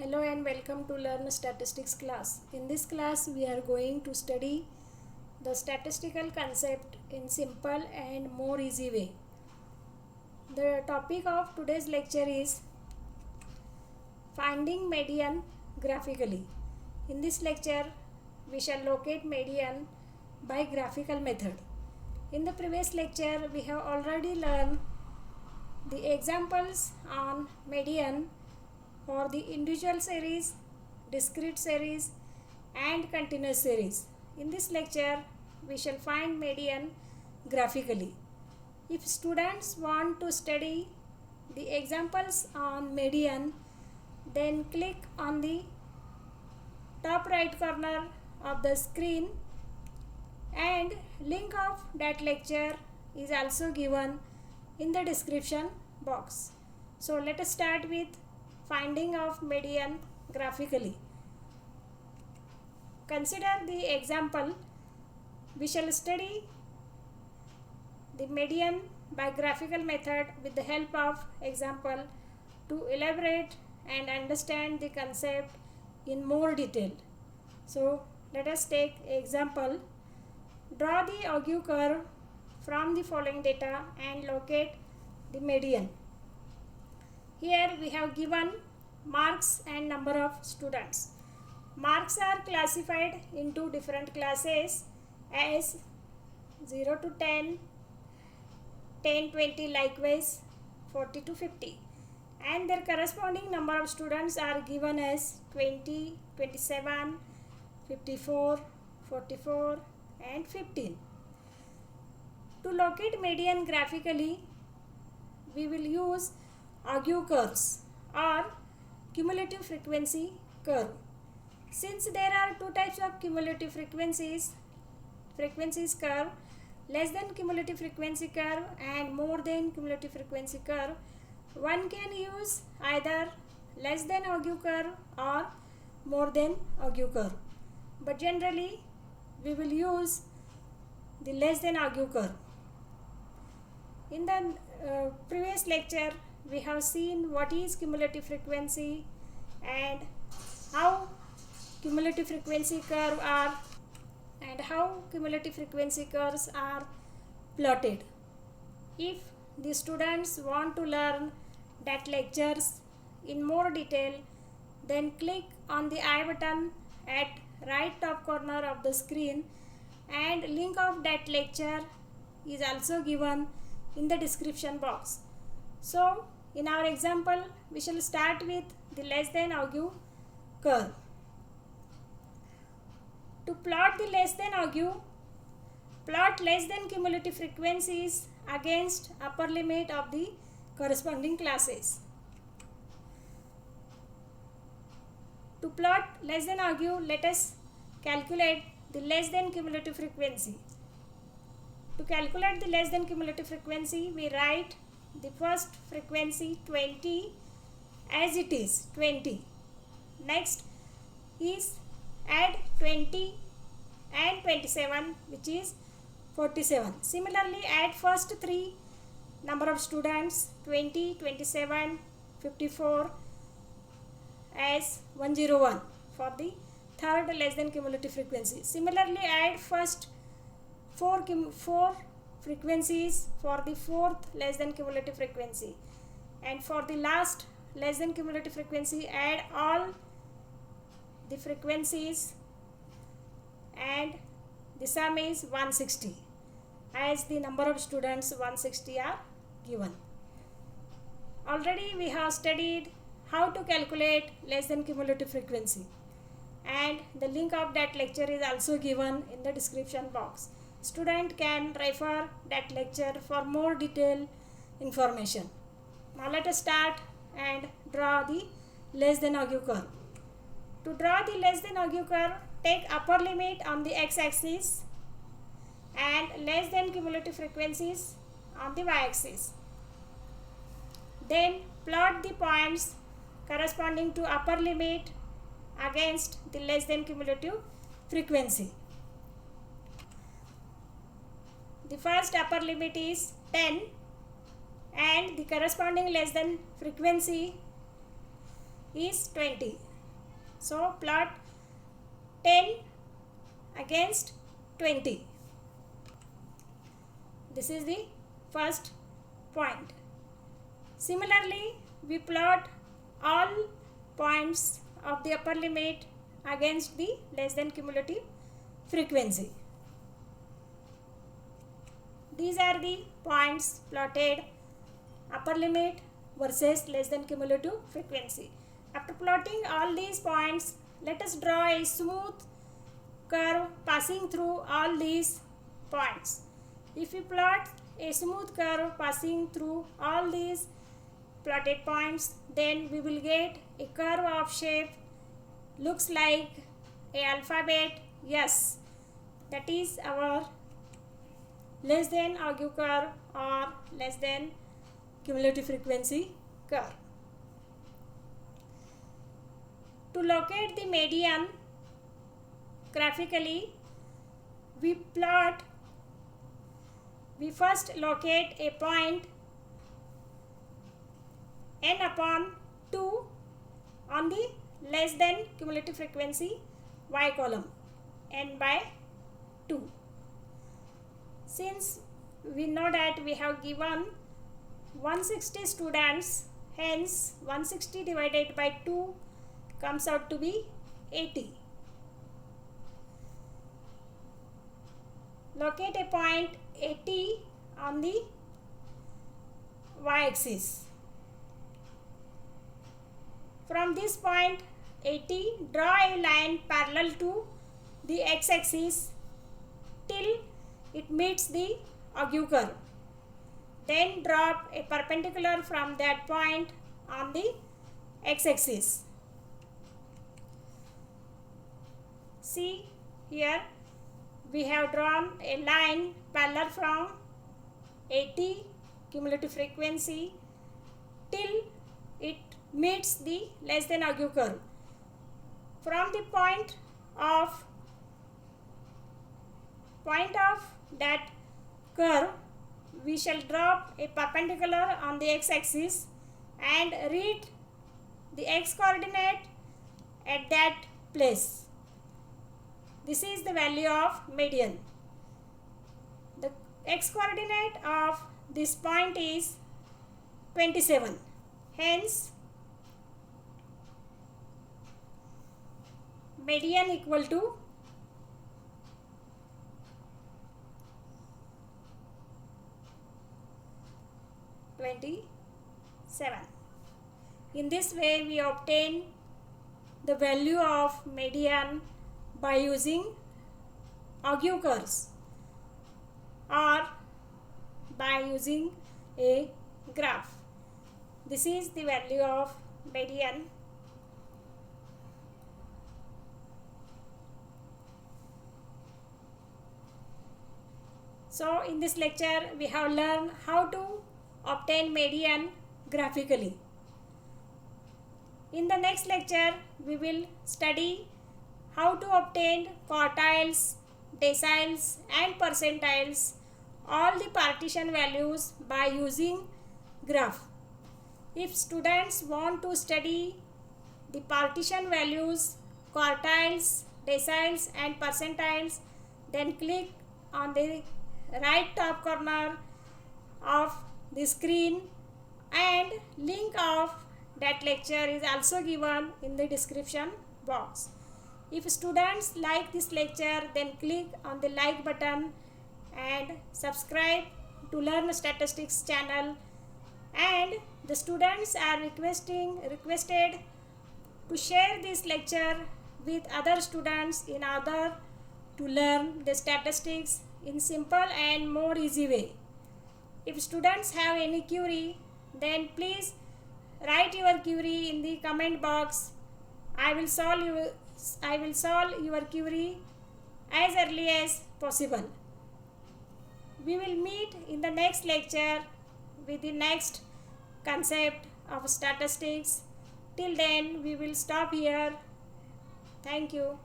Hello and welcome to Learn Statistics class. In this class we are going to study the statistical concept in simple and more easy way. The topic of today's lecture is finding median graphically. In this lecture we shall locate median by graphical method. In the previous lecture we have already learned the examples on median for the individual series, discrete series and continuous series. In this lecture we shall find median graphically. If students want to study the examples on median, then click on the top right corner of the screen and link of that lecture is also given in the description box. So let us start with finding of median graphically. Consider the example. We shall study the median by graphical method with the help of example to elaborate and understand the concept in more detail. So let us take example. Draw the Augur curve from the following data and locate the median. Here we have given marks and number of students. Marks are classified into different classes as 0 to 10, 10, 20, likewise 40 to 50. And their corresponding number of students are given as 20, 27, 54, 44 and 15. To locate median graphically, we will use Augur curves or cumulative frequency curve. Since there are two types of cumulative frequencies curve, less than cumulative frequency curve and more than cumulative frequency curve, one can use either less than Augur curve or more than Augur curve. But generally we will use the less than Augur curve. In the previous lecture we have seen what is cumulative frequency and how cumulative frequency curves are plotted. If the students want to learn that lectures in more detail, then click on the I button at right top corner of the screen and link of that lecture is also given in the description box. So in our example we shall start with the less than Augur curve. To plot the less than Augur, plot less than cumulative frequencies against upper limit of the corresponding classes. To plot less than Augur, let us calculate the less than cumulative frequency. To calculate the less than cumulative frequency, we write the first frequency 20 as it is 20. Next is add 20 and 27 which is 47. Similarly add first three number of students 20, 27, 54 as 101 for the third less than cumulative frequency. Similarly add first four frequencies for the fourth less than cumulative frequency, and for the last less than cumulative frequency add all the frequencies and the sum is 160 as the number of students 160 are given. Already we have studied how to calculate less than cumulative frequency and the link of that lecture is also given in the description box. Student can refer that lecture for more detailed information. Now let us start and draw the less than Augur curve. To draw the less than Augur curve, take upper limit on the x-axis and less than cumulative frequencies on the y-axis. Then plot the points corresponding to upper limit against the less than cumulative frequency. The first upper limit is 10 and the corresponding less than frequency is 20. So plot 10 against 20. This is the first point. Similarly, we plot all points of the upper limit against the less than cumulative frequency. These are the points plotted, upper limit versus less than cumulative frequency. After plotting all these points, let us draw a smooth curve passing through all these points. If we plot a smooth curve passing through all these plotted points, then we will get a curve of shape looks like a alphabet S. That is our less than argue curve or less than cumulative frequency curve. To locate the median graphically, we first locate a point n upon 2 on the less than cumulative frequency y column, n by 2. Since we know that we have given 160 students, hence 160 divided by 2 comes out to be 80. Locate a point 80 on the y-axis. From this point 80, draw a line parallel to the x-axis till it meets the argue curve. Then drop a perpendicular from that point on the x-axis. See here, we have drawn a line parallel from 80 cumulative frequency till it meets the less than argue curve. From the point of that curve, we shall drop a perpendicular on the x-axis and read the x coordinate at that place. This is the value of median. The x coordinate of this point is 27. Hence, median equal to 27. In this way, we obtain the value of median by using argue curves or by using a graph. This is the value of median. So in this lecture we have learned how to obtain median graphically. In the next lecture we will study how to obtain quartiles, deciles and percentiles, all the partition values by using graph. If students want to study the partition values, quartiles, deciles and percentiles, then click on the right top corner of the screen, and link of that lecture is also given in the description box. If students like this lecture, then click on the like button and subscribe to Learn Statistics channel, and the students are requested to share this lecture with other students in order to learn the statistics in simple and more easy way. If students have any query, then please write your query in the comment box. I will solve your query as early as possible. We will meet in the next lecture with the next concept of statistics. Till then, we will stop here. Thank you.